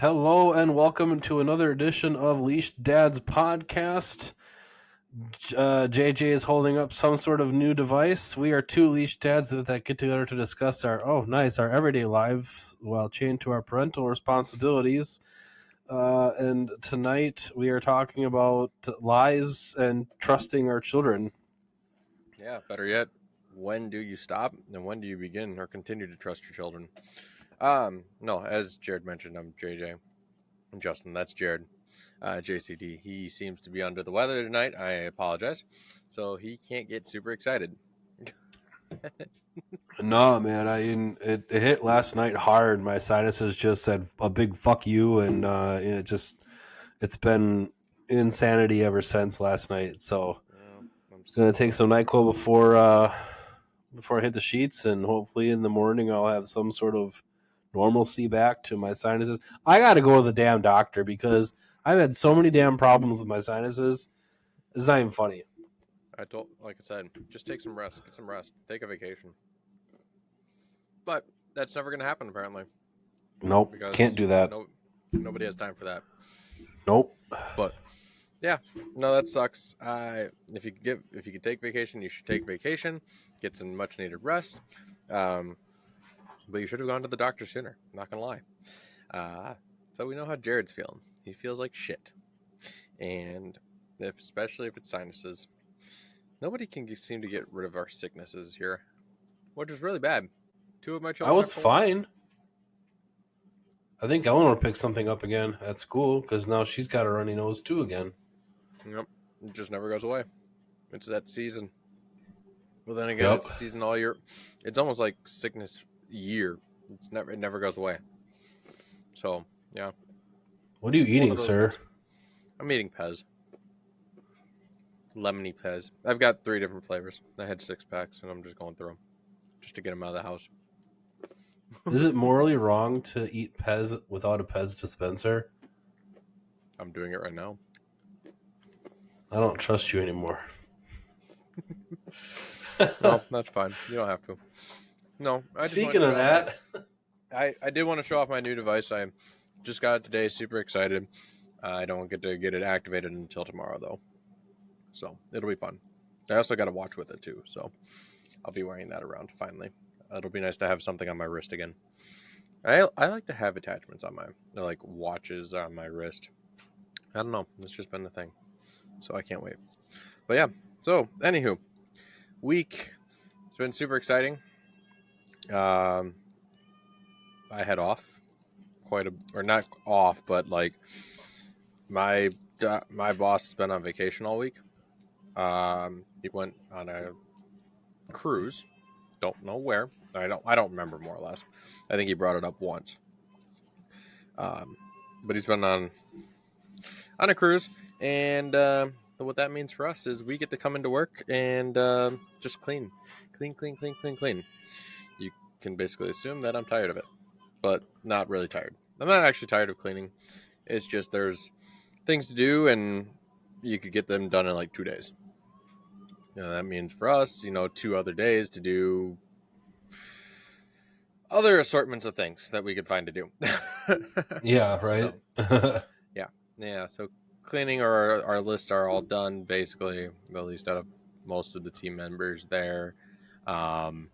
Hello and welcome to another edition of Leashed Dad's podcast. JJ is holding up some sort of new device. We are two leashed dads that get together to discuss our everyday lives while chained to our parental responsibilities. And tonight we are talking about lies and trusting our children. Yeah, better yet, when do you stop and when do you begin or continue to trust your children? No, as Jared mentioned, I'm JJ. And Justin, that's Jared. JCD. He seems to be under the weather tonight. I apologize. So he can't get super excited. No, man, it hit last night hard. My sinuses just said a big fuck you, and it's been insanity ever since last night. So Well, I'm gonna so take sorry. some NyQuil before I hit the sheets, and hopefully in the morning I'll have some sort of normalcy back to my sinuses. I got to go to the damn doctor because I've had so many damn problems with my sinuses. It's not even funny. Like I said, just take some rest. Get some rest. Take a vacation. But that's never going to happen, apparently, Nope, can't because do that. nobody has time for that. Nope. But yeah, no, that sucks. If you could take vacation, you should take vacation. Get some much needed rest. Um, but you should have gone to the doctor sooner. Not gonna lie. So we know how Jared's feeling. He feels like shit, and especially if it's sinuses, nobody can seem to get rid of our sicknesses here, which is really bad. Two of my I children was have colds. fine. I think Eleanor picked something up again at school because now she's got a runny nose too again. Yep, it just never goes away. It's that season. Well, then again, Yep. it's season all year. It's almost like sickness year. It never goes away. So yeah, What are you one eating, of those sir? things. I'm eating Pez, lemony Pez. I've got 3 different flavors. I had 6 packs, and I'm just going through them just to get them out of the house. Is it morally wrong to eat Pez without a Pez dispenser? I'm doing it right now. I don't trust you anymore. No, that's fine. You don't have to. No, I just wanted Speaking to of show off my. that, I did want to show off my new device. I just got it today. Super excited. I don't get to get it activated until tomorrow though, so it'll be fun. I also got a watch with it too, so I'll be wearing that around finally. It'll be nice to have something on my wrist again. I like to have attachments on my like watches on my wrist. I don't know. It's just been the thing, so I can't wait. But yeah. So anywho, week. It's been super exciting. Um, I had off or not off, but like my my boss has been on vacation all week. He went on a cruise. Don't know where. I don't remember more or less. I think he brought it up once. Um, but he's been on a cruise, and what that means for us is we get to come into work and just clean. You can basically assume that I'm tired of it, but not really tired. I'm not actually tired of cleaning. It's just there's things to do, and you could get them done in like 2 days. That means for us, 2 other days to do other assortments of things that we could find to do. yeah, right. So yeah, yeah. So cleaning our list are all done basically, at least out of most of the team members there. Um,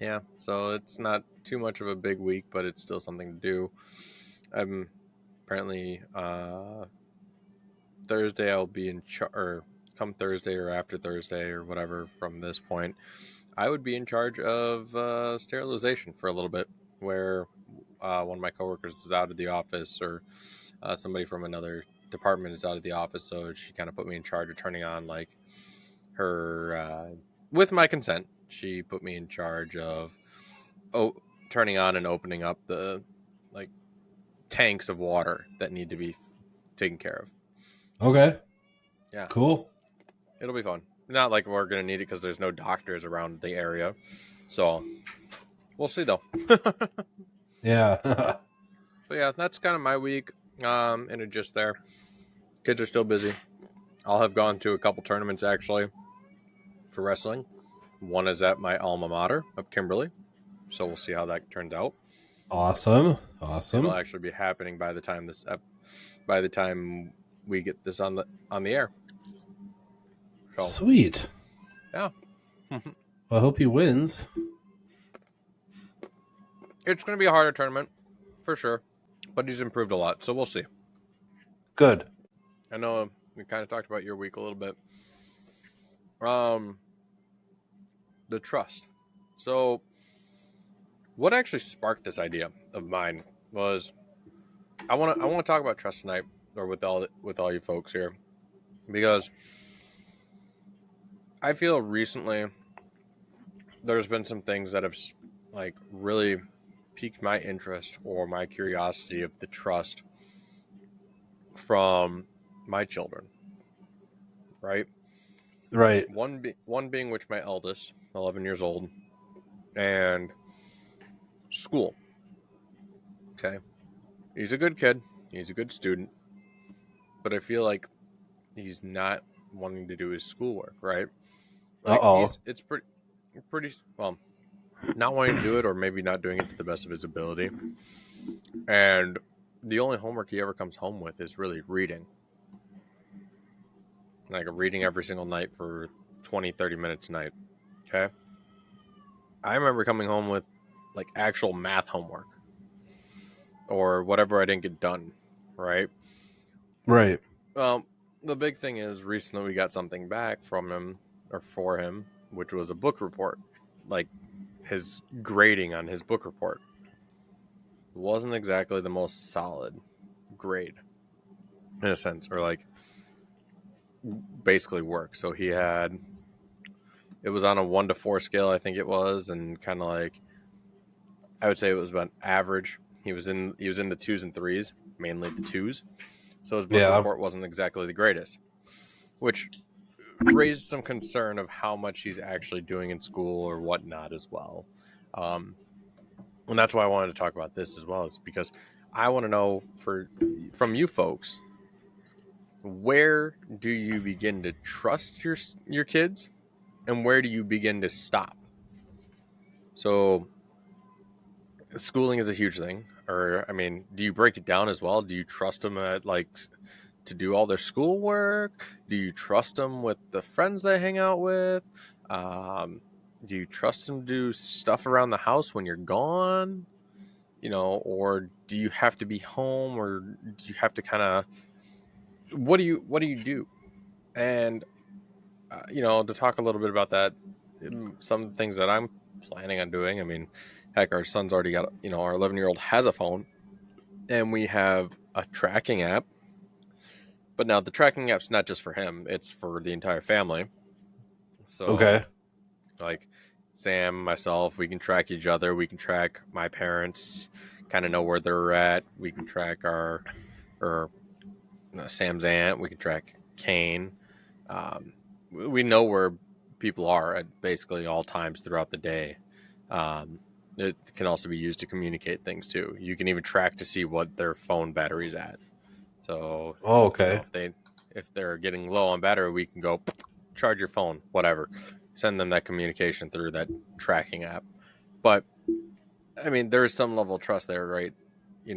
yeah, so it's not too much of a big week, but it's still something to do. I'm apparently Thursday I'll be in charge, or come Thursday or after Thursday or whatever from this point, I would be in charge of sterilization for a little bit, where one of my coworkers is out of the office, or somebody from another department is out of the office, so she kind of put me in charge of turning on like her, with my consent, she put me in charge of turning on and opening up the like tanks of water that need to be taken care of. So Okay, yeah, cool. it'll be fun. Not like we're gonna need it because there's no doctors around the area, so we'll see though. Yeah. But yeah, that's kind of my week. And it just there. Kids are still busy. I'll have gone to a couple tournaments actually for wrestling. One is at my alma mater of Kimberly, so we'll see how that turns out. Awesome. It'll Awesome. actually be happening by the time we get this on the air. So Sweet. yeah, Well, I hope he wins. it's going to be a harder tournament for sure, but he's improved a lot, so we'll see. Good. I know we kind of talked about your week a little bit. Um, the trust. So, what actually sparked this idea of mine was I want to talk about trust tonight, or with all you folks here, because I feel recently there's been some things that have like really piqued my interest or my curiosity of the trust from my children, right? Right. One being which my eldest, 11 years old, and school. Okay, he's a good kid, he's a good student, but I feel like he's not wanting to do his schoolwork, right? Uh Like oh. it's pretty well, not wanting to do it, or maybe not doing it to the best of his ability. And the only homework he ever comes home with is really reading, like reading every single night for 20, 30 minutes a night. Okay, I remember coming home with like actual math homework or whatever I didn't get done, right? Right. Well, the big thing is recently we got something back from him or for him, which was a book report, like his grading on his book report wasn't exactly the most solid grade in a sense, or like basically work. So it was on a 1 to 4 scale, I think it was, and kind of like I would say it was about average. He was in the twos and threes, mainly the twos. So his book Yeah. report wasn't exactly the greatest, which raised some concern of how much he's actually doing in school or whatnot as well. Um, and that's why I wanted to talk about this as well, is because I want to know from you folks, where do you begin to trust your kids, and where do you begin to stop? So schooling is a huge thing, or I mean, do you break it down as well? Do you trust them at like to do all their schoolwork? Do you trust them with the friends they hang out with? Um, do you trust them to do stuff around the house when you're gone? Or do you have to be home, or do you have to kind of what do you do? And to talk a little bit about that, some of the things that I'm planning on doing. I mean, heck, our son's already got, our 11-year-old has a phone, and we have a tracking app. But now the tracking app's not just for him; it's for the entire family. So, Okay. like Sam, myself, we can track each other. We can track my parents, kind of know where they're at. We can track or Sam's aunt. We can track Kane. We know where people are at basically all times throughout the day. Um, it can also be used to communicate things too. You can even track to see what their phone battery's at. So, Oh, okay. if they're getting low on battery, we can go charge your phone, whatever. Send them that communication through that tracking app. But I mean, there is some level of trust there, right?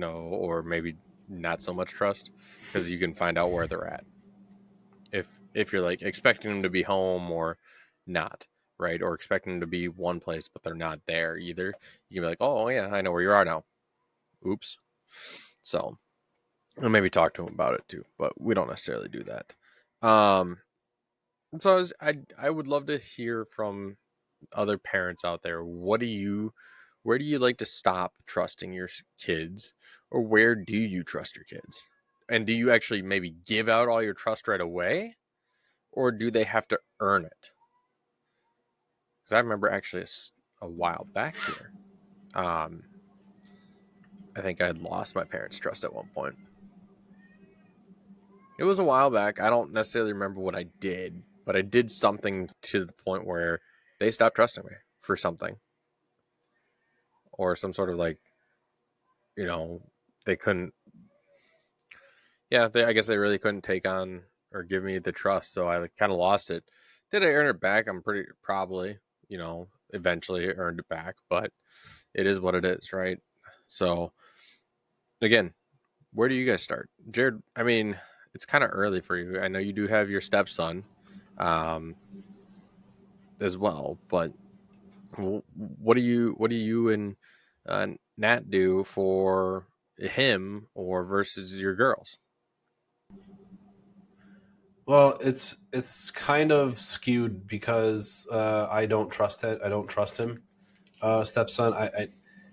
Or maybe not so much trust, because you can find out where they're at. If you're like expecting them to be home or not, right? Or expecting them to be one place but they're not there either. You can be like, oh yeah, I know where you are now. Oops. So and maybe talk to them about it too, but we don't necessarily do that. Um, so I would love to hear from other parents out there. Where do you like to stop trusting your kids, or where do you trust your kids? And do you actually maybe give out all your trust right away, or do they have to earn it? Because I remember actually a while back here, um, I think I had lost my parents' trust at one point. It was a while back. I don't necessarily remember what I did, but I did something to the point where they stopped trusting me for something, or some sort of like, you know, they couldn't. Yeah, I guess they really couldn't take on or give me the trust, so I kind of lost it. Did I earn it back? I'm pretty probably, eventually earned it back, but it is what it is, right? So again, where do you guys start, Jared? I mean, it's kind of early for you. I know you do have your stepson, um, as well, but what do you and Nat do for him or versus your girls? Well, it's kind of skewed because I don't trust it. I don't trust him, stepson.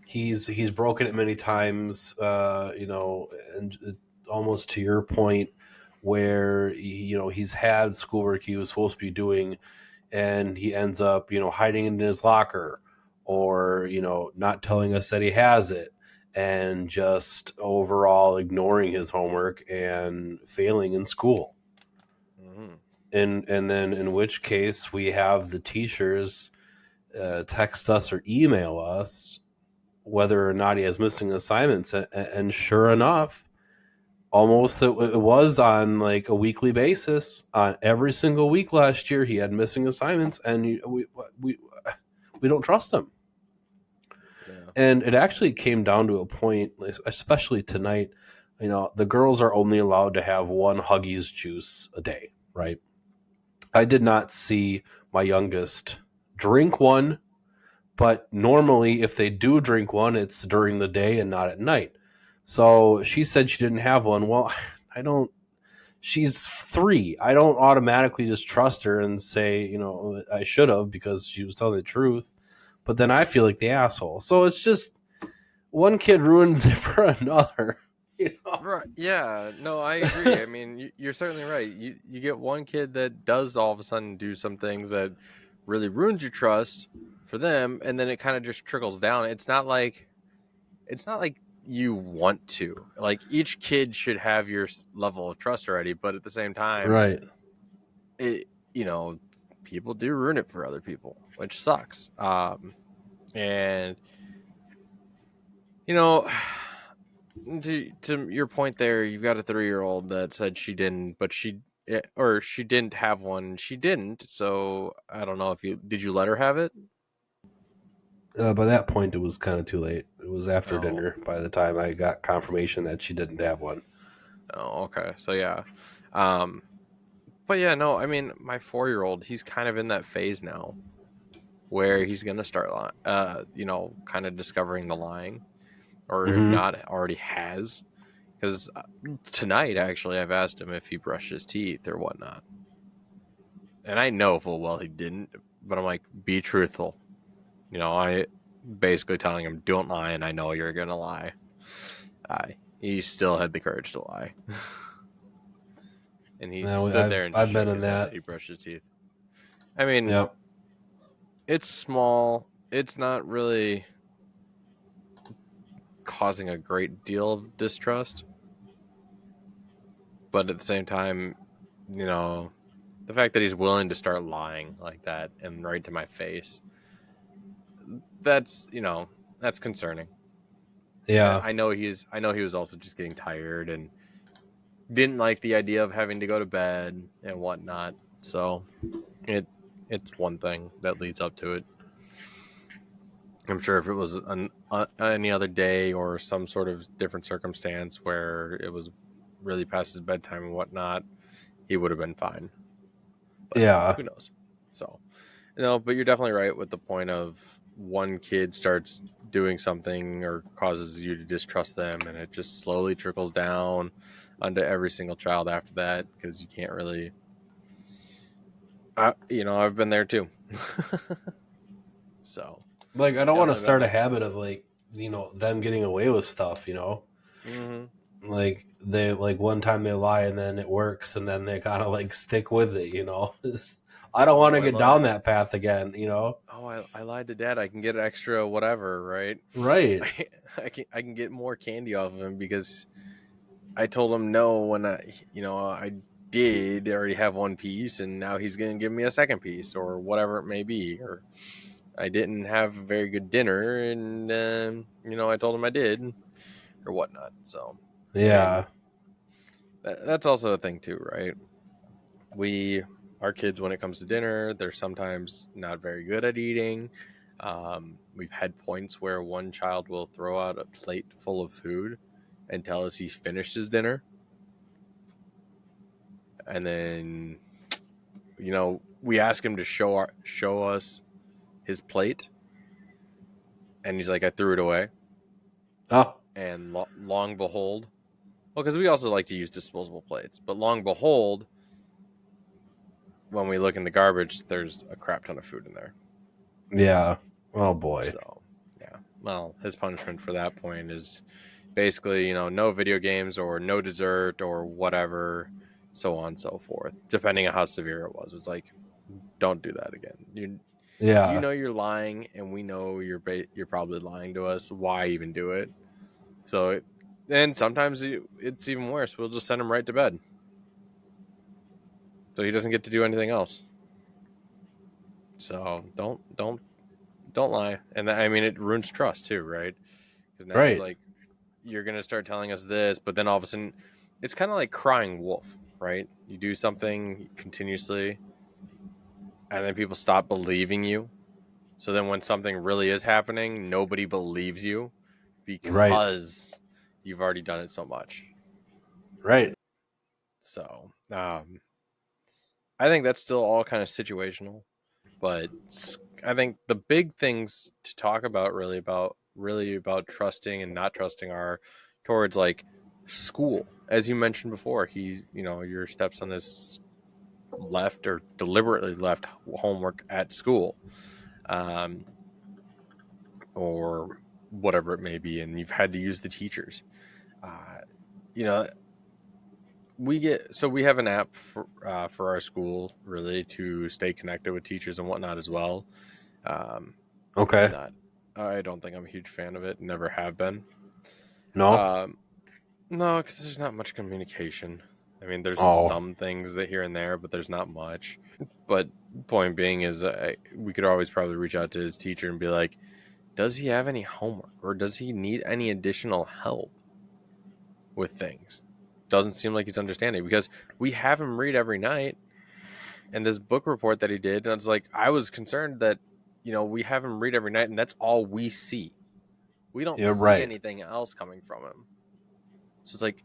He's broken it many times. And almost to your point, where he's had schoolwork he was supposed to be doing, and he ends up hiding it in his locker, or not telling us that he has it, and just overall ignoring his homework and failing in school. Mm-hmm. And then in which case we have the teachers text us or email us whether or not he has missing assignments, and sure enough, almost it was on like a weekly basis. On every single week last year he had missing assignments, and we we don't trust him. Yeah. And it actually came down to a point, especially tonight. The girls are only allowed to have one Huggies juice a day, right? I did not see my youngest drink one, but normally if they do drink one, it's during the day and not at night. So she said she didn't have one. Well, I don't. She's 3. I don't automatically just trust her and say, I should have because she was telling the truth. But then I feel like the asshole. So it's just one kid ruins it for another. You know? Right. Yeah. No, I agree. I mean, you're certainly right. You get one kid that does all of a sudden do some things that really ruins your trust for them, and then it kind of just trickles down. It's not like you want to. Like each kid should have your level of trust already, but at the same time, Right. it you know people do ruin it for other people, which sucks. And you know to your point there, you've got a 3-year-old that said she didn't, but or she didn't have one. She didn't. So I don't know if you did. You let her have it? By that point, it was kind of too late. It was after Oh, dinner by the time I got confirmation that she didn't have one. oh, okay. So yeah, um, but yeah, no. I mean, my 4-year-old, he's kind of in that phase now where he's gonna start, kind of discovering the lying, or if Mm-hmm. not, already has. Because tonight, actually, I've asked him if he brushed his teeth or whatnot, and I know full well he didn't. But I'm like, be truthful. I basically telling him, don't lie, and I know you're gonna lie. He still had the courage to lie, and he Now stood there and just I've been shook in his head that that. he brushed his teeth. I mean, Yep. it's small. It's not really causing a great deal of distrust, but at the same time, you know, the fact that he's willing to start lying like that and right to my face, that's concerning. Yeah. I know he was also just getting tired and didn't like the idea of having to go to bed and whatnot. So it it's one thing that leads up to it. I'm sure if it was any other day or some sort of different circumstance where it was really past his bedtime and whatnot, he would have been fine. But Yeah. who knows? So, but you're definitely right with the point of one kid starts doing something or causes you to distrust them, and it just slowly trickles down onto every single child after that because you can't really. I've been there too. So Like I don't want to definitely been start a there. habit of like them getting away with stuff. Hmm. Like they like one time they lie and then it works and then they kind of like stick with it. I don't want Oh, to I get down lied. that path again. Oh, I lied to dad. I can get extra whatever, right? Right. I can get more candy off of him because I told him no when I did already have one piece, and now he's gonna give me a second piece or whatever it may be. Or I didn't have a very good dinner, and I told him I did or whatnot. So I mean, Yeah. that's also a thing too, right? We Our kids, when it comes to dinner, they're sometimes not very good at eating. We've had points where one child will throw out a plate full of food and tell us he's finished his dinner. And then, we ask him to show us his plate. And he's like, I threw it away. Oh, And long behold, well, because we also like to use disposable plates, but long behold, when we look in the garbage, there's a crap ton of food in there. yeah. Oh boy. So, yeah. Well, his punishment for that point is basically, no video games or no dessert or whatever, so on and so forth, depending on how severe it was. It's like, don't do that again. You Yeah. know you're lying, and we know you're probably lying to us. Why even do it? So, and sometimes it's even worse. We'll just send him right to bed, so he doesn't get to do anything else. So don't lie. And I mean, it ruins trust too, right? Because now it's Right. like, you're gonna start telling us this, but then all of a sudden, it's kind of like crying wolf, right? You do something continuously, and then people stop believing you. So then when something really is happening, nobody believes you Right. because you've already done it so much. Right. So I think that's still all kind of situational, but I think the big things to talk about really about trusting and not trusting are towards like school. As you mentioned before, your stepson has left or deliberately left homework at school, um, or whatever it may be, and you've had to use the teachers. Uh, you know, we have an app for our school really to stay connected with teachers and whatnot as well. Um, Okay. not, I don't think I'm a huge fan of it. Never have been. No. Um, no, because there's not much communication. I mean, there's Oh. some things that here and there, but there's not much. But point being is, we could always probably reach out to his teacher and be like, does he have any homework or does he need any additional help with things? Doesn't seem like he's understanding, because we have him read every night. And this book report that he did, and I was like, I was concerned that, we have him read every night and that's all we see. We don't Yeah. see Right. anything else coming from him. So it's like,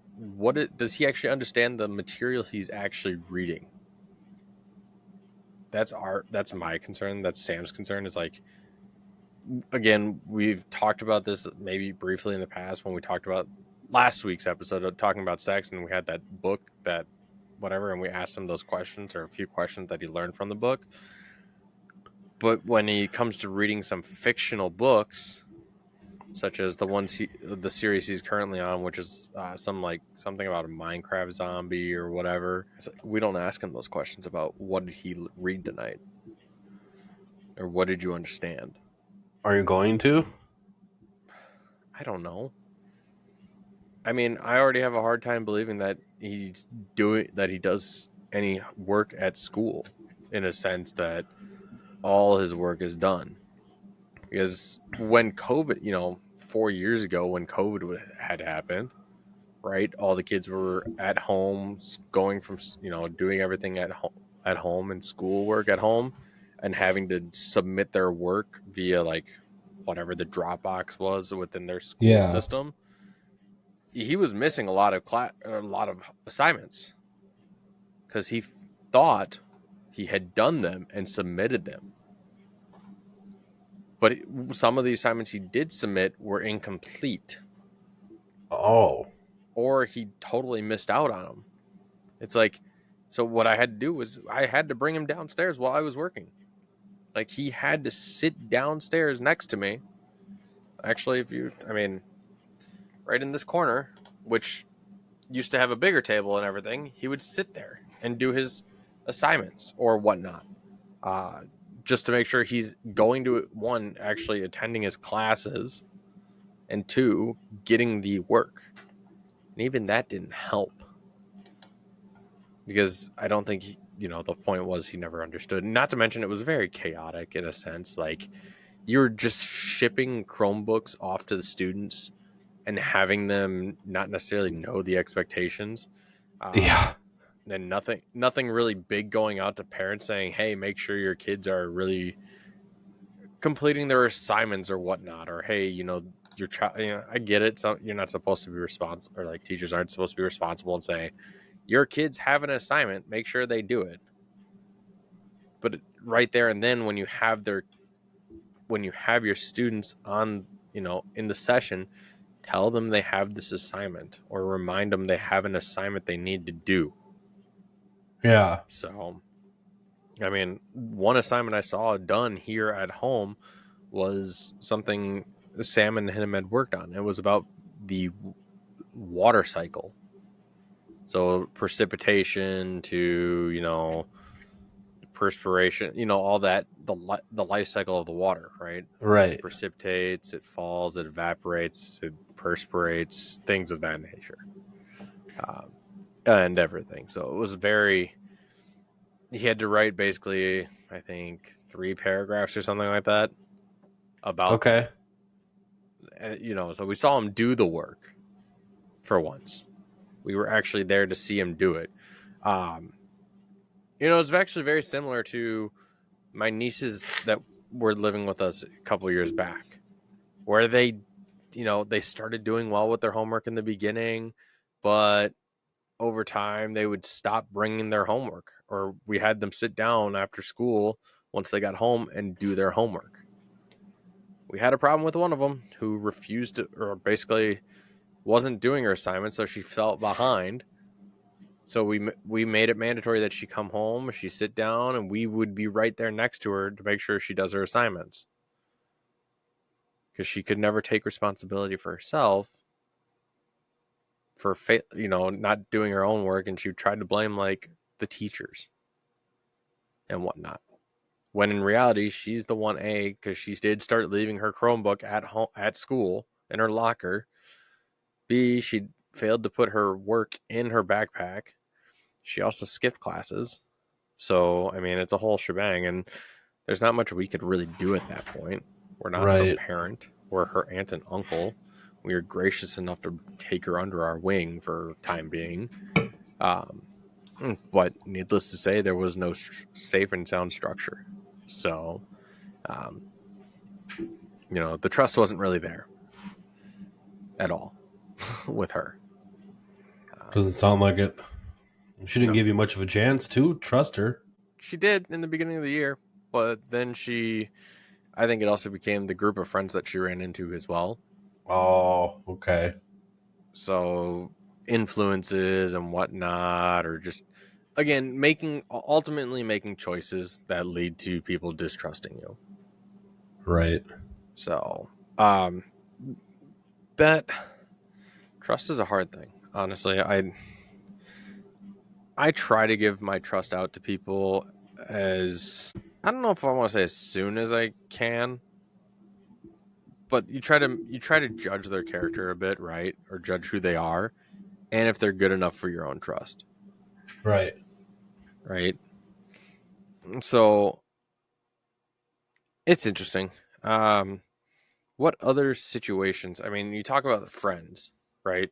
does he actually understand the material he's actually reading? That's my concern. That's Sam's concern. Is like, again, we've talked about this maybe briefly in the past when we talked about last week's episode of talking about sex, and we had that book that whatever, and we asked him those questions or a few questions that he learned from the book. But when he comes to reading some fictional books, such as the series he's currently on, which is something about a Minecraft zombie or whatever, it's like, we don't ask him those questions about what did he read tonight or what did you understand. Are you going to? I don't know. I mean, I already have a hard time believing that he does any work at school, in a sense that all his work is done. Because when COVID, 4 years ago, when COVID had happened, right? All the kids were at home, going from, doing everything at home and schoolwork at home, and having to submit their work via like whatever the Dropbox was within their school Yeah. system. He was missing a lot of assignments because he thought he had done them and submitted them. But some of the assignments he did submit were incomplete, Oh. or he totally missed out on them. It's like, so what I had to do was I had to bring him downstairs while I was working. Like, he had to sit downstairs next to me. Actually, right in this corner, which used to have a bigger table and everything, he would sit there and do his assignments or whatnot. Just to make sure he's going to, one, actually attending his classes, and two, getting the work. And even that didn't help, because I don't think the point was he never understood. Not to mention, it was very chaotic in a sense. Like, you're just shipping Chromebooks off to the students and having them not necessarily know the expectations. Yeah. And nothing really big going out to parents saying, hey, make sure your kids are really completing their assignments or whatnot, or hey, your child, I get it. So you're not supposed to be responsible, or like teachers aren't supposed to be responsible and say your kids have an assignment, make sure they do it. But right there and then, when you have your students on, in the session, tell them they have this assignment or remind them they have an assignment they need to do. Yeah. So, I mean, one assignment I saw done here at home was something Sam and him had worked on. It was about the water cycle. So precipitation to, perspiration, all that, the life cycle of the water, right? It Right. precipitates, it falls, it evaporates, it perspirates, things of that nature, um, and everything. So it was he had to write basically, I think, 3 paragraphs or something like that about Okay. that. So we saw him do the work for once. We were actually there to see him do it. Um, it's actually very similar to my nieces that were living with us a couple years back, where they started doing well with their homework in the beginning, but over time they would stop bringing their homework, or we had them sit down after school once they got home and do their homework. We had a problem with one of them who refused to, or basically wasn't doing her assignment, so she felt behind. So we made it mandatory that she come home, she sit down, and we would be right there next to her to make sure she does her assignments, because she could never take responsibility for herself for not doing her own work, and she tried to blame like the teachers and whatnot. When in reality, she's the one, because she did start leaving her Chromebook at home, at school, in her locker. B, she failed to put her work in her backpack. She also skipped classes. So, I mean, it's a whole shebang, and there's not much we could really do at that point. We're not her Right. parent. We're her aunt and uncle. We are gracious enough to take her under our wing for time being. Um, but needless to say, there was no safe and sound structure. So, um, the trust wasn't really there at all with her. Doesn't sound like it. She didn't No, give you much of a chance to trust her. she did in the beginning of the year, but then I think it also became the group of friends that she ran into as well. Oh, okay. So influences and whatnot, or just, again, ultimately making choices that lead to people distrusting you. Right. So, that trust is a hard thing. Honestly, I try to give my trust out to people as, I don't know if I want to say as soon as I can, but you try to judge their character a bit, right? Or judge who they are, and if they're good enough for your own trust, Right. right? So it's interesting. Um, what other situations? I mean, you talk about friends, right?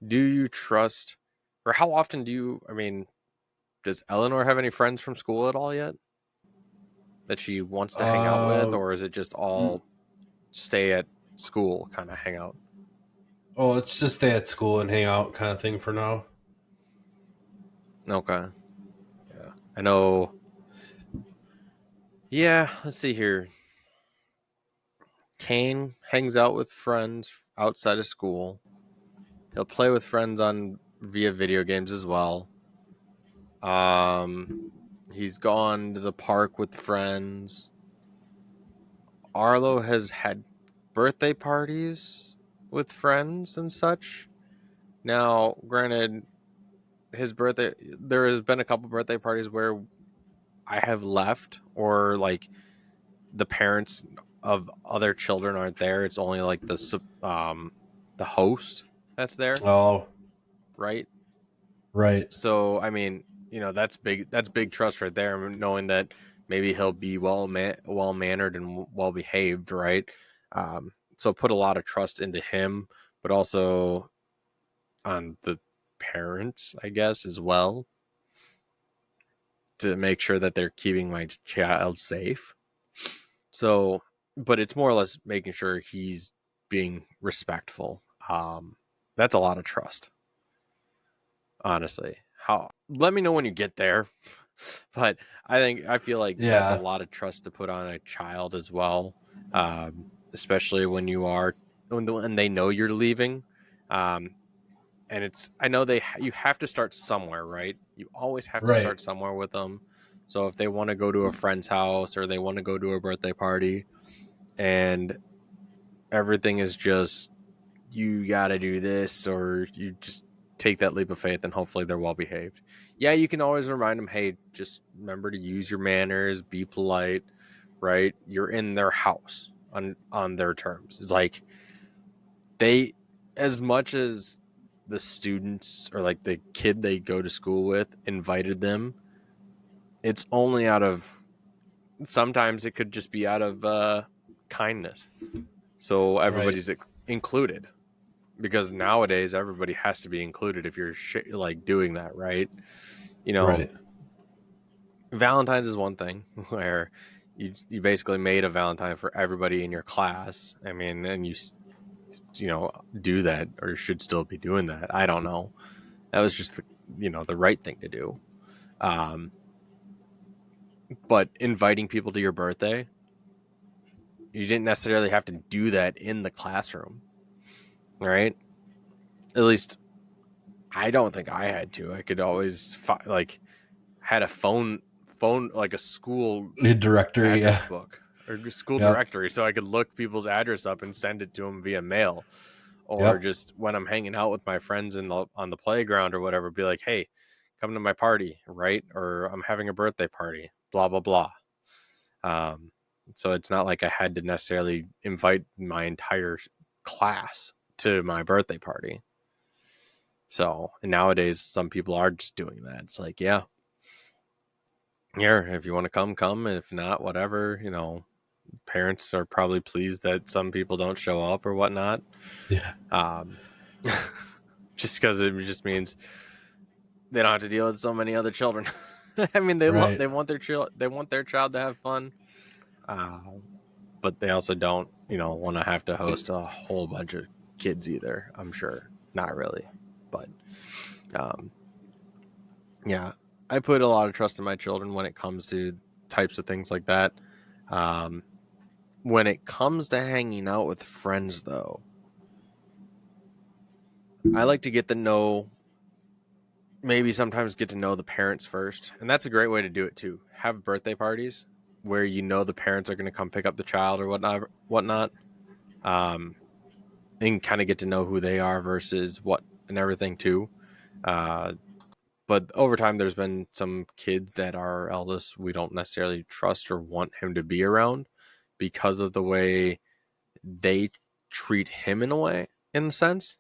Do you trust, or how often do you? I mean, does Eleanor have any friends from school at all yet that she wants to hang out with, Uh, or is it just all stay at school kind of hang out? oh, let's just stay at school and hang out kind of thing for now. Okay, yeah, I know. Yeah, let's see here. Kane hangs out with friends outside of school. He'll play with friends on via video games as well. Um, he's gone to the park with friends. Arlo has had birthday parties with friends and such. Now, granted, there has been a couple birthday parties where I have left, or like the parents of other children aren't there. It's only like the host that's there, Oh, right? right. So, I mean, that's big. That's big trust right there, knowing that maybe he'll be well mannered and well behaved, right? So put a lot of trust into him, but also on the parents, I guess, as well, to make sure that they're keeping my child safe. So but it's more or less making sure he's being respectful. That's a lot of trust, honestly. How let me know when you get there. But I feel like that's a Yeah. lot of trust to put on a child as well, especially when you are when they know you're leaving. Um, and it's I know you have to start somewhere, right? You always have to Right. start somewhere with them. So if they want to go to a friend's house or they want to go to a birthday party, and everything is just you got to do this, or you just take that leap of faith and hopefully they're well behaved. Yeah, you can always remind them, hey, just remember to use your manners, be polite, right? You're in their house on their terms. It's like they, as much as the students or like the kid they go to school with invited them, it's only out of sometimes it could just be out of kindness. So Right. everybody's included because nowadays everybody has to be included if you're like doing that, right? You know, Right. Valentine's is one thing where you basically made a Valentine for everybody in your class. I mean, and you know do that or should still be doing that. I don't know. That was just the right thing to do. Um, but inviting people to your birthday, you didn't necessarily have to do that in the classroom, right? At least I don't think I had to. I could always like had a phone like a school The directory. address Yeah. book or school Yep. directory, so I could look people's address up and send it to them via mail, or Yep. just when I'm hanging out with my friends on the playground or whatever, be like, hey, come to my party, right? Or I'm having a birthday party, blah blah blah. Um, so it's not like I had to necessarily invite my entire class to my birthday party. So, and nowadays, some people are just doing that. It's like, yeah, if you want to come, come. And if not, whatever. Parents are probably pleased that some people don't show up or whatnot. Yeah. Um, just because it just means they don't have to deal with so many other children. I mean, Right. they want their child to have fun, uh, but they also don't want to have to host a whole bunch of kids either. I'm sure, not really, but um, yeah, I put a lot of trust in my children when it comes to types of things like that. Um, when it comes to hanging out with friends, though, I like to maybe sometimes get to know the parents first. And that's a great way to do it too. Have birthday parties where the parents are going to come pick up the child or whatnot. Um, and kind of get to know who they are versus what and everything too. Uh, but over time, there's been some kids that our eldest we don't necessarily trust or want him to be around because of the way they treat him in a sense.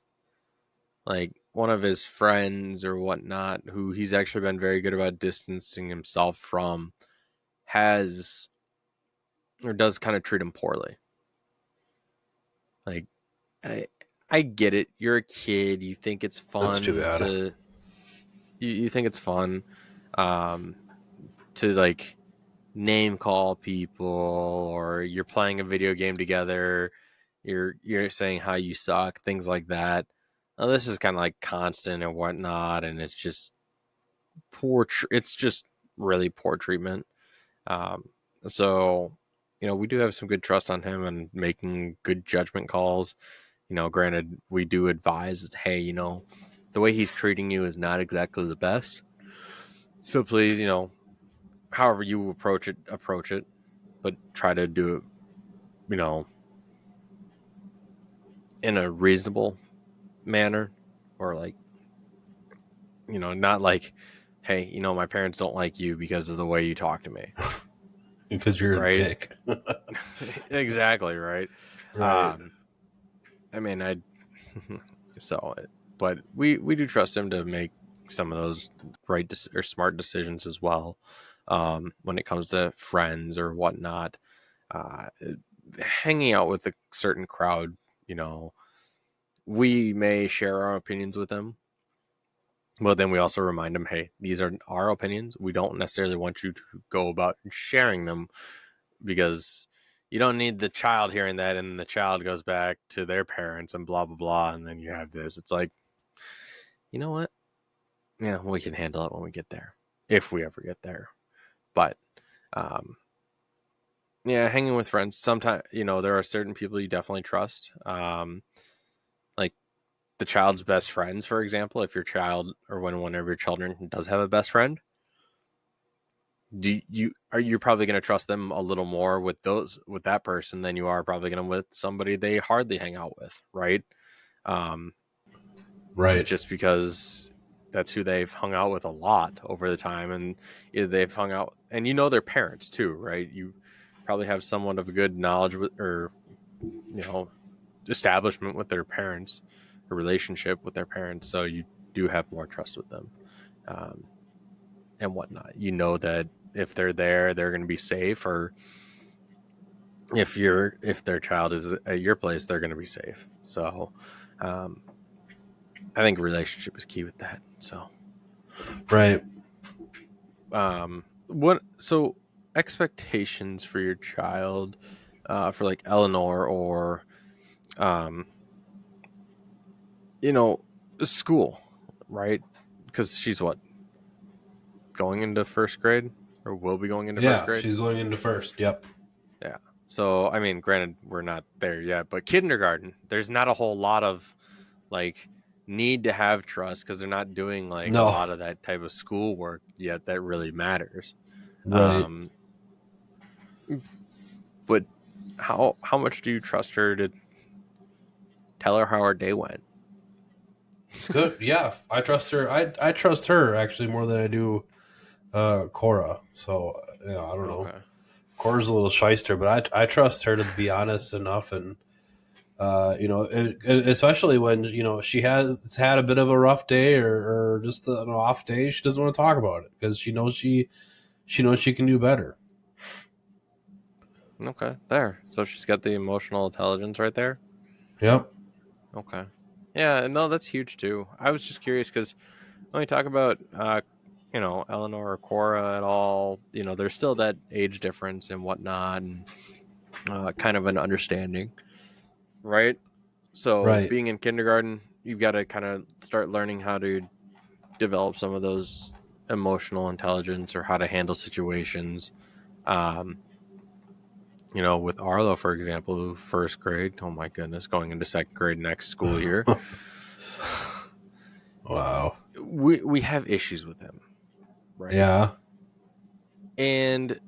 Like one of his friends or whatnot, who he's actually been very good about distancing himself from, has or does kind of treat him poorly. Like I, I get it. You're a kid. You think it's That's too fun bad. to you think it's fun um, to like name call people, or you're playing a video game together. You're saying how you suck, things like that. Now, this is kind of like constant and whatnot, and it's just it's just really poor treatment. Um, so, we do have some good trust on him and making good judgment calls. Granted, we do advise, hey, the way he's treating you is not exactly the best. So please, however you approach it, but try to do it, you know, in a reasonable manner, or like, not like, hey, my parents don't like you because of the way you talk to me, Because you're a right? dick. Exactly, right. Right. Um, I mean, I so, but we do trust him to make some of those or smart decisions as well. When it comes to friends or whatnot, uh, hanging out with a certain crowd, you know, we may share our opinions with them, but then we also remind them, hey, these are our opinions. We don't necessarily want you to go about sharing them because, you don't need the child hearing that, and the child goes back to their parents and blah blah blah, and then you have this. It's like, you know what? Yeah, we can handle it when we get there, if we ever get there. But um, yeah, hanging with friends. Sometimes there are certain people you definitely trust. Like the child's best friends, for example. If your child or when one of your children does have a best friend, you're probably going to trust them a little more with that person than you are probably going to with somebody they hardly hang out with, right? Um, Right. just because that's who they've hung out with a lot over the time, and they've hung out, and their parents too, right? You probably have somewhat of a good knowledge with, or establishment with their parents, a relationship with their parents, so you do have more trust with them, um, and whatnot. That if they're there, they're going to be safe, or if their child is at your place, they're going to be safe. So, um, I think relationship is key with that. So, Right. what so expectations for your child, for like Eleanor, or um, school, right? Because she's going into first grade, or will be going into first Yeah, grade. she's going into first. Yep. Yeah. So, I mean, granted, we're not there yet, but kindergarten, there's not a whole lot of like need to have trust because they're not doing like a No. lot of that type of schoolwork yet that really matters. Right. Um, but how much do you trust her to tell her how her day went? It's good. Yeah, I trust her. I trust her actually more than I do Cora. So I don't know. Okay. Cora's a little shyster, but I trust her to be honest enough, and especially when she has had a bit of a rough day or just an off day, she doesn't want to talk about it because she knows she can do better. Okay. There. So she's got the emotional intelligence right there. Yep. Okay. Yeah. No, that's huge too. I was just curious because when we talk about, Eleanor or Cora at all, there's still that age difference and whatnot, and kind of an understanding, right? So Right. being in kindergarten, you've got to kind of start learning how to develop some of those emotional intelligence or how to handle situations. Um, with Arlo, for example, first grade, oh my goodness, going into second grade next school year, Wow. we have issues with him, right? Yeah. And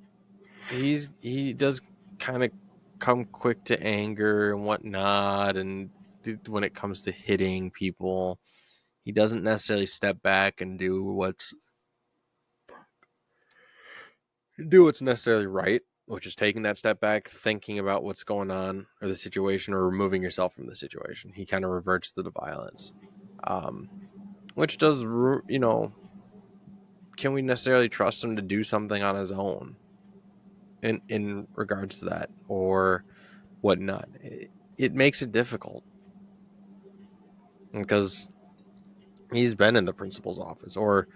he does kind of come quick to anger and whatnot, and when it comes to hitting people, he doesn't necessarily step back and do what's necessarily right, which is taking that step back, thinking about what's going on or the situation, or removing yourself from the situation. He kind of reverts to the violence, um, which does, can we necessarily trust him to do something on his own in regards to that or whatnot? It makes it difficult because he's been in the principal's office, or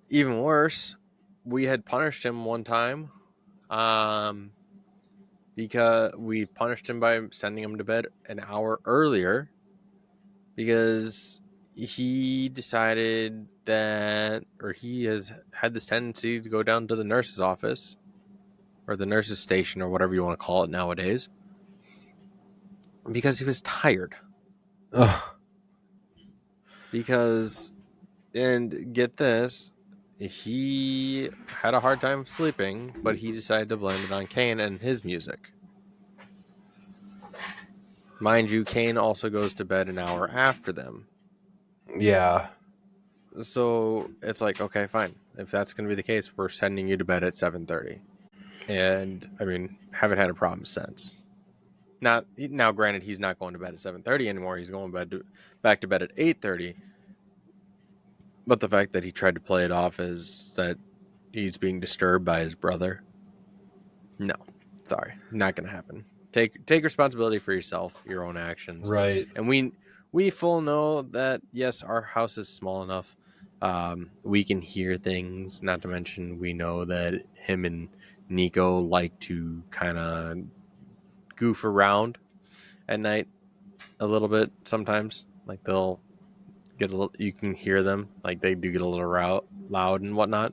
even worse, we had punished him one time. Because we punished him by sending him to bed an hour earlier because he decided that, or he has had this tendency to go down to the nurse's office or the nurse's station or whatever you want to call it nowadays because he was tired. Ugh. Because, and get this, he had a hard time sleeping, but he decided to blame it on Kane and his music. Mind you, Kane also goes to bed an hour after them. Yeah. So it's like, okay, fine. If that's going to be the case, we're sending you to bed at 7:30. And I mean, haven't had a problem since. Not now, granted, he's not going to bed at 7:30 anymore. He's going back to bed at 8:30. But the fact that he tried to play it off as that he's being disturbed by his brother, no, sorry, not going to happen. Take responsibility for yourself, your own actions, Right. and we full know that yes, our house is small enough. We can hear things. Not to mention, we know that him and Nico like to kind of goof around at night a little bit sometimes. Like they'll get a little, you can hear them. Like they do get a little loud and whatnot.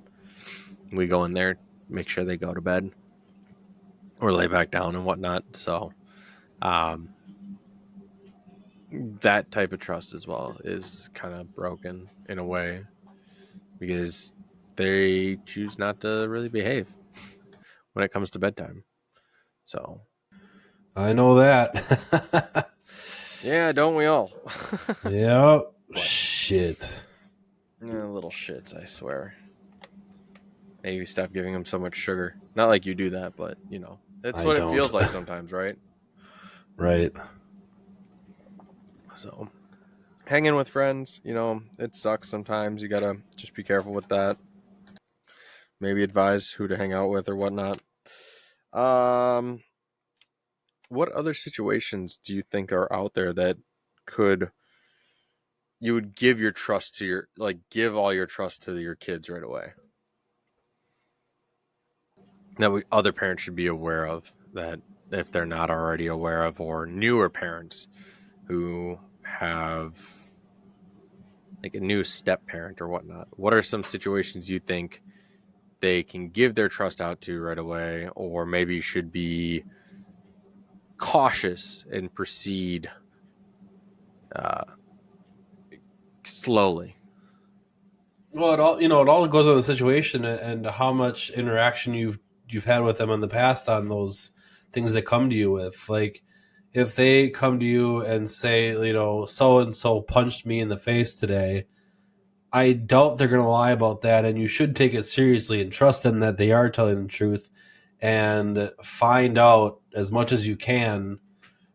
We go in there, make sure they go to bed or lay back down and whatnot. So um, that type of trust as well is kind of broken in a way because they choose not to really behave when it comes to bedtime. So I know that. yeah, don't we all? Yeah. But Shit. little shits, I swear. Maybe stop giving them so much sugar. Not like you do that, but that's I what it don't. feels like sometimes, right? Right. So hanging with friends, it sucks sometimes. You gotta just be careful with that. Maybe advise who to hang out with or whatnot. Um, what other situations do you think are out there that could you would give your trust to give all your trust to your kids right away? That other parents should be aware of that if they're not already aware of, or newer parents who have like a new step parent or whatnot. What are some situations you think they can give their trust out to right away, or maybe should be cautious and proceed uh, slowly? Well, it all goes on the situation and how much interaction you've had with them in the past on those things they come to you with. Like, if they come to you and say, so and so punched me in the face today, I doubt they're going to lie about that, and you should take it seriously and trust them that they are telling the truth, and find out as much as you can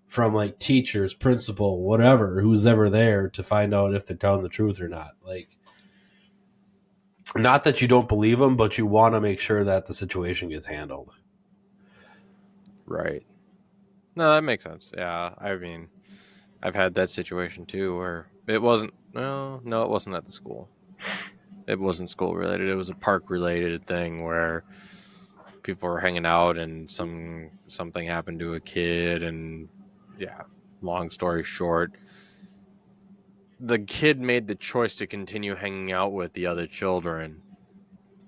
from like teachers, principal, whatever, who's ever there to find out if they're telling the truth or not. Like, not that you don't believe them, but you want to make sure that the situation gets handled. Right. No, that makes sense. Yeah. I mean, I've had that situation too where it wasn't, no, it wasn't at the school. It wasn't school related. It was a park related thing where people were hanging out and something happened to a kid. And yeah, long story short, the kid made the choice to continue hanging out with the other children,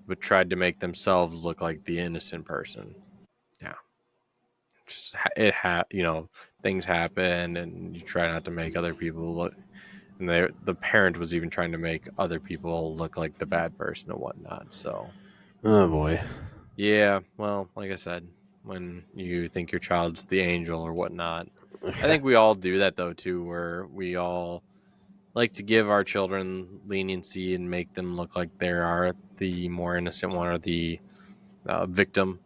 but tried to make themselves look like the innocent person. Yeah, just things happen, and you try not to make other people look. And the parent was even trying to make other people look like the bad person and whatnot. So Oh boy. yeah, well, like I said, when you think your child's the angel or whatnot, I think we all do that though too, where we all like to give our children leniency and make them look like they are the more innocent one or the victim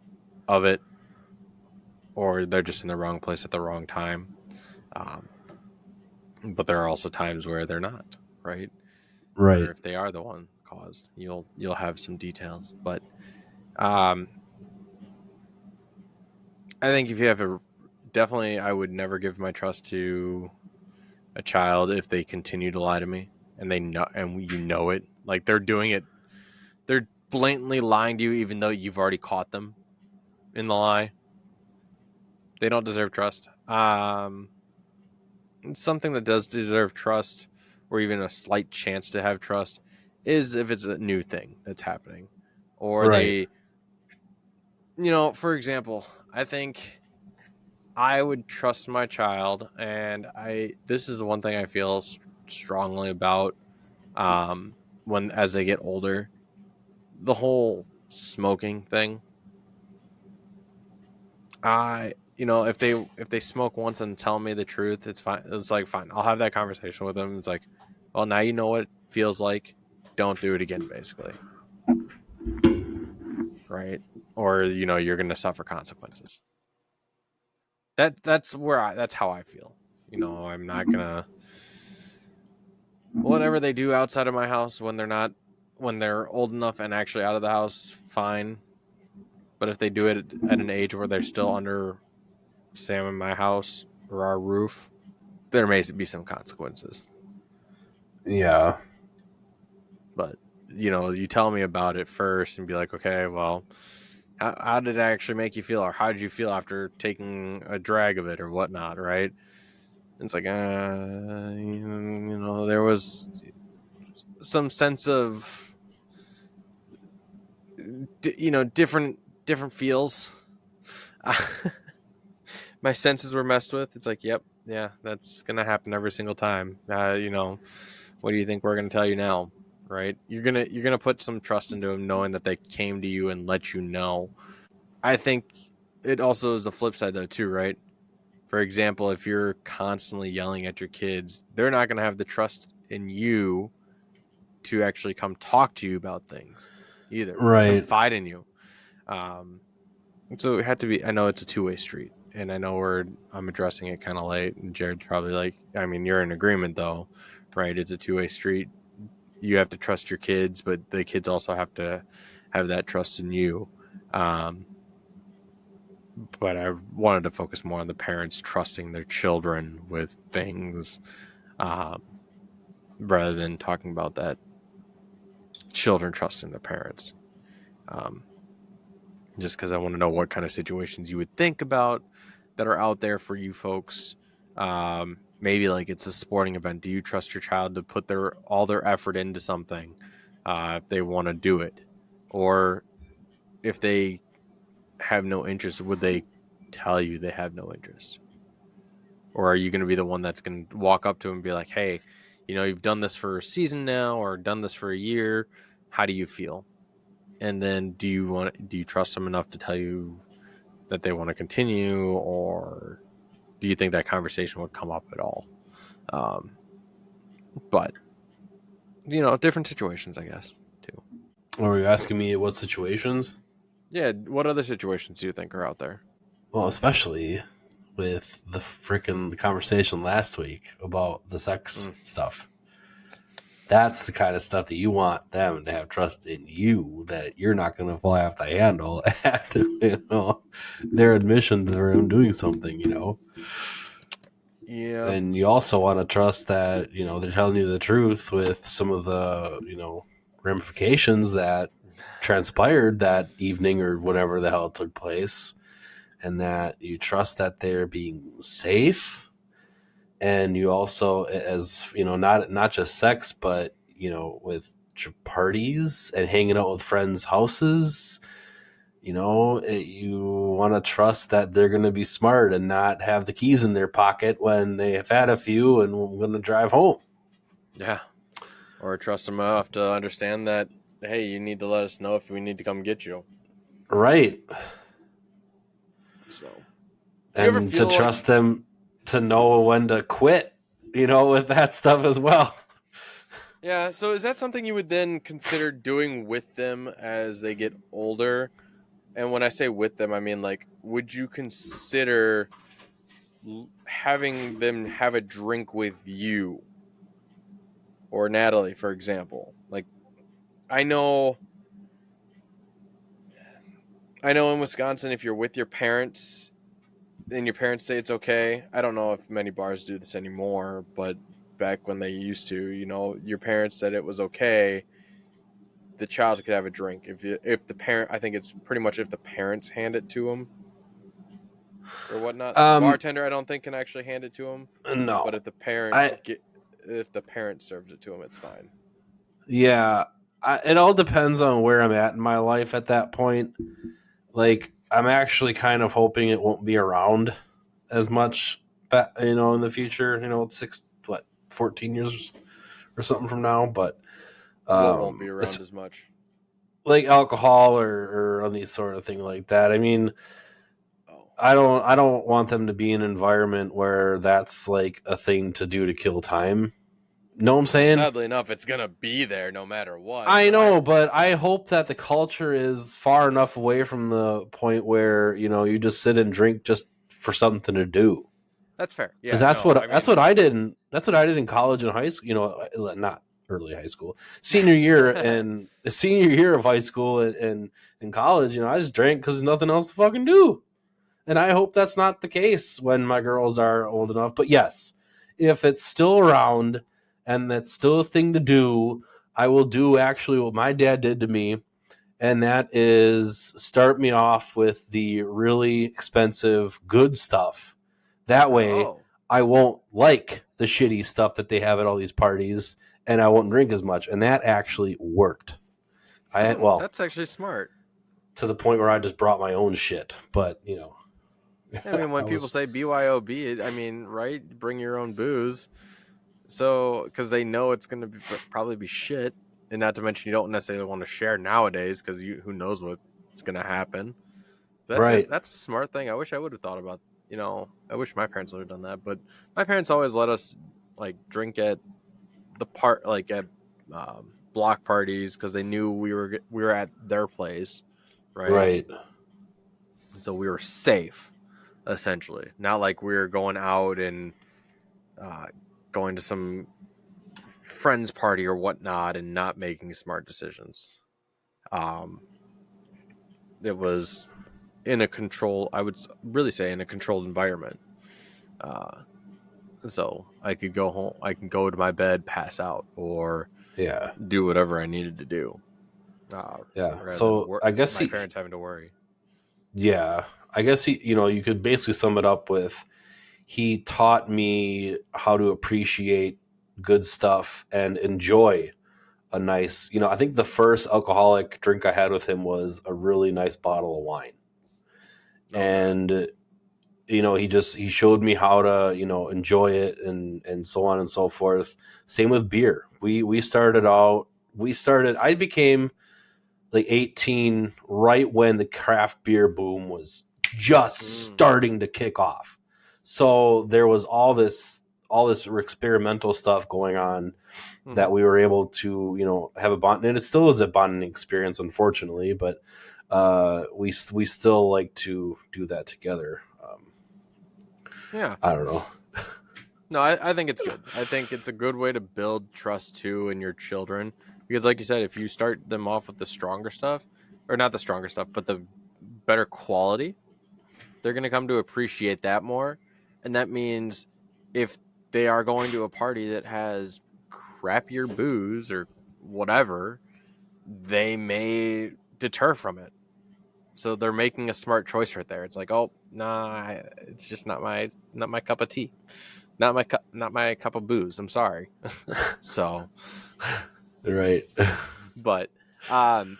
of it, or they're just in the wrong place at the wrong time. Um, but there are also times where they're not, right? Where Right. if they are the one caused, you'll have some details. But um, I think if you have definitely, I would never give my trust to a child if they continue to lie to me and they know, and it, like they're doing it, they're blatantly lying to you, even though you've already caught them in the lie. They don't deserve trust. Something that does deserve trust, or even a slight chance to have trust, is if it's a new thing that's happening, or Right. they, for example, I think I would trust my child, and this is the one thing I feel strongly about. When as they get older, the whole smoking thing. If they smoke once and tell me the truth, it's fine. It's like fine. I'll have that conversation with them. It's like, well, now you know what it feels like. Don't do it again, basically, right? Or you're going to suffer consequences. That's how I feel. I'm not gonna whatever they do outside of my house when they're old enough and actually out of the house, fine. But if they do it at an age where they're still under Sam in my house or our roof, there may be some consequences. Yeah. But you tell me about it first and be like, okay, well, How did it actually make you feel, or how did you feel after taking a drag of it or whatnot, right? It's like, there was some sense of, different feels. My senses were messed with. It's like, yep, yeah, that's gonna happen every single time. What do you think we're gonna tell you now, right? You're gonna put some trust into them, knowing that they came to you and let you know. I think it also is a flip side though too, right? For example, if you're constantly yelling at your kids, they're not gonna have the trust in you to actually come talk to you about things either, Right. confide in you. Um, so it had to be. I know it's a two-way street, and I know I'm addressing it kind of late, and Jared's probably like, I mean, you're in agreement though, right? It's a two-way street. You have to trust your kids, but the kids also have to have that trust in you. Um, but I wanted to focus more on the parents trusting their children with things, um, rather than talking about that children trusting their parents. Um, just because I want to know what kind of situations you would think about that are out there for you folks. Maybe like it's a sporting event. Do you trust your child to put all their effort into something, if they want to do it, or if they have no interest, would they tell you they have no interest? Or are you going to be the one that's going to walk up to them and be like, hey, you've done this for a season now or done this for a year. How do you feel? And then do you trust them enough to tell you that they want to continue, or do you think that conversation would come up at all? Um, but different situations, I guess, too. Or are you asking me what situations? Yeah. What other situations do you think are out there? Well, especially with the conversation last week about the sex Mm, stuff. That's the kind of stuff that you want them to have trust in you that you're not going to fly off the handle at their admission to them doing something. yeah. And you also want to trust that they're telling you the truth with some of the ramifications that transpired that evening or whatever the hell took place, and that you trust that they're being safe. And you also, as not just sex, but with parties and hanging out with friends' houses, you want to trust that they're going to be smart and not have the keys in their pocket when they have had a few and going to drive home. Yeah. Or trust them enough to understand that, hey, you need to let us know if we need to come get you. Right. So, do you ever And to feel trust like, them to know when to quit, with that stuff as well. yeah, so is that something you would then consider doing with them as they get older? And when I say with them, I mean, like, would you consider having them have a drink with you or Natalie, for example? Like, I know, I know in Wisconsin, if you're with your parents and your parents say it's okay, I don't know if many bars do this anymore, but back when they used to, your parents said it was okay, the child could have a drink. If the parent, I think it's pretty much if the parents hand it to them or whatnot. The Um, bartender, I don't think, can actually hand it to them, but no, if the parent I if the parent serves it to him, it's fine. yeah, it all depends on where I'm at in my life at that point. Like, I'm actually kind of hoping it won't be around as much, in the future. It's 14 years or something from now. But What won't be it's around as much? like alcohol or any sort of thing like that. I mean, Oh, I don't want them to be in an environment where that's like a thing to do to kill time. Know what I'm well, saying? sadly enough, it's gonna be there no matter what. I So know, but I hope that the culture is far enough away from the point where you just sit and drink just for something to do. that's fair. Because Yeah, no, I that's mean, what I did. That's what I did in college and high school. Not early high school, senior year and the senior year of high school and in college. I just drank because there's nothing else to fucking do. And I hope that's not the case when my girls are old enough. But yes, if it's still around and that's still a thing to do, I will do actually what my dad did to me and that is start me off with the really expensive good stuff. That way, Oh, I won't like the shitty stuff that they have at all these parties, and I won't drink as much. And that actually worked. Well, that's actually smart. to the point where I just brought my own shit. But I mean, I when people was say BYOB, I mean, right? Bring your own booze. So, because they know it's going to probably be shit, and not to mention you don't necessarily want to share nowadays because who knows what's going to happen. right. That's a smart thing. I wish I would have thought about. I wish my parents would have done that, but my parents always let us like drink at at block parties because they knew we were at their place, right? Right. So we were safe essentially. Not like we were going out and uh, going to some friend's party or whatnot and not making smart decisions. Um, it was in a control. I would really say in a controlled environment. Uh, so I could go home. I can go to my bed, pass out, or Yeah. do whatever I needed to do, Yeah. rather than So I guess my parents having to worry. yeah, I guess you could basically sum it up with he taught me how to appreciate good stuff and enjoy a nice, I think the first alcoholic drink I had with him was a really nice bottle of wine. Okay. And he showed me how to, enjoy it and so on and so forth. Same with beer. I became like 18 right when the craft beer boom was just Mm. starting to kick off. So there was all this experimental stuff going on Mm-hmm. that we were able to, have a bond, and it still is a bonding experience, unfortunately, but we still like to do that together. Yeah. I don't know. No, I think it's good. I think it's a good way to build trust too in your children. Because like you said, if you start them off with the stronger stuff, or not the stronger stuff, but the better quality, they're gonna come to appreciate that more. And that means if they are going to a party that has crappier booze or whatever, they may deter from it. So they're making a smart choice right there. It's like, oh, nah, it's just not my cup of tea. Not my cup of booze. I'm sorry. So, Right. but um,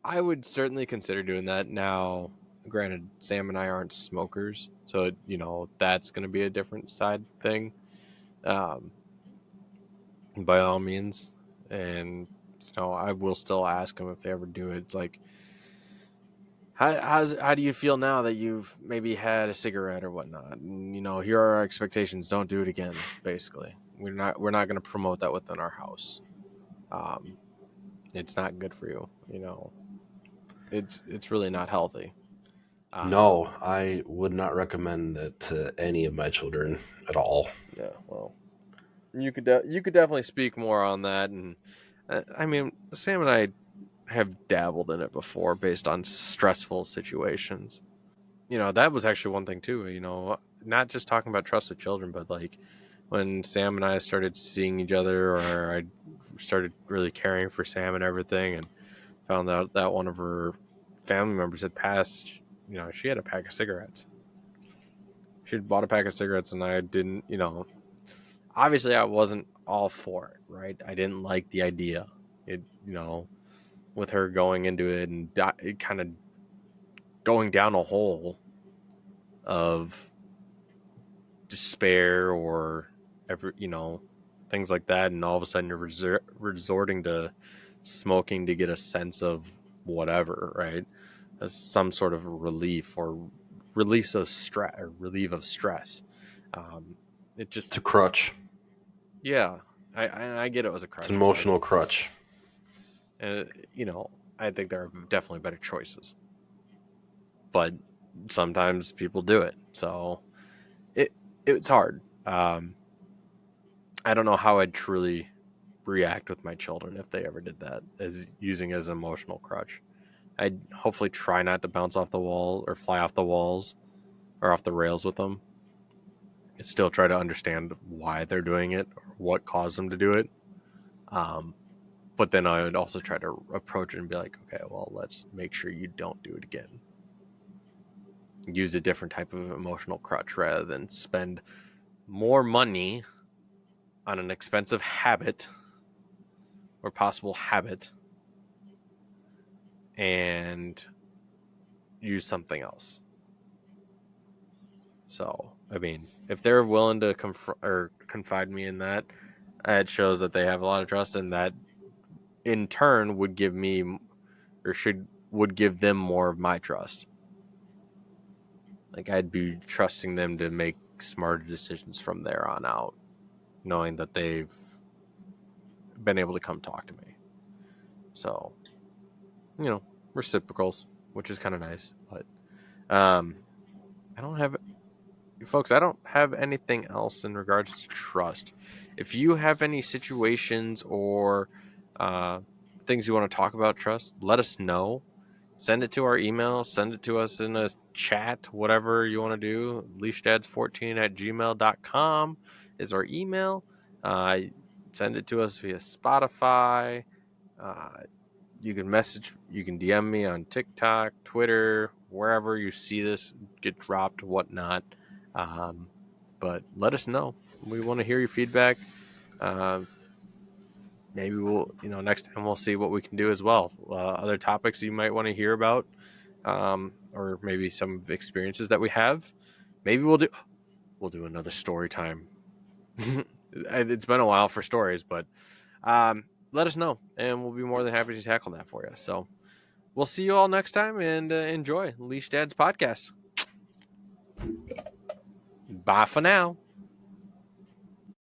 I would certainly consider doing that. Now, granted, Sam and I aren't smokers, so that's going to be a different side thing. Um, by all means, and I will still ask them if they ever do it. It's like, how do you feel now that you've maybe had a cigarette or whatnot? And here are our expectations. Don't do it again. Basically, we're not going to promote that within our house. Um, it's not good for you. It's really not healthy. No, I would not recommend it to any of my children at all. Yeah. Well, you could definitely speak more on that, and I mean, Sam and I have dabbled in it before based on stressful situations. That was actually one thing too. Not just talking about trust with children, but like when Sam and I started seeing each other, or I started really caring for Sam and everything, and found out that one of her family members had passed. She had a pack of cigarettes. She'd bought a pack of cigarettes, and I didn't. Obviously, I wasn't all for it. Right? I didn't like the idea. It. With her going into it and kind of going down a hole of despair or things like that, and all of a sudden you're resorting to smoking to get a sense of whatever, right? As some sort of relief or release of stress or relief of stress. um, it just It's a crutch. Yeah, I get it was a It's an crutch. It's like, emotional crutch. uh, I think there are definitely better choices, but sometimes people do it, so it it's hard. I don't know how I'd truly react with my children if they ever did that, as using as an emotional crutch. I'd hopefully try not to bounce off the wall or fly off the walls or off the rails with them. I'd still try to understand why they're doing it or what caused them to do it. Um, But then I would also try to approach it and be like, okay, well, let's make sure you don't do it again. Use a different type of emotional crutch rather than spend more money on an expensive habit or possible habit and use something else. So, I mean, if they're willing to confide me in that, it shows that they have a lot of trust, and that in turn would give me would give them more of my trust. Like, I'd be trusting them to make smarter decisions from there on out, knowing that they've been able to come talk to me. So, reciprocals, which is kind of nice. But I don't have anything else in regards to trust. If you have any situations or things you want to talk about trust, let us know. Send it to our email. Send it to us in a chat, whatever you want to do. leashdads14@gmail.com is our email. Send it to us via Spotify. You can DM me on TikTok, Twitter, wherever you see this get dropped, whatnot. But let us know. We want to hear your feedback. Maybe we'll, next time we'll see what we can do as well. Other topics you might want to hear about, or maybe some experiences that we have. Maybe we'll do another story time. It's been a while for stories, but let us know, and we'll be more than happy to tackle that for you. So we'll see you all next time, and enjoy Leash Dad's podcast. Bye for now.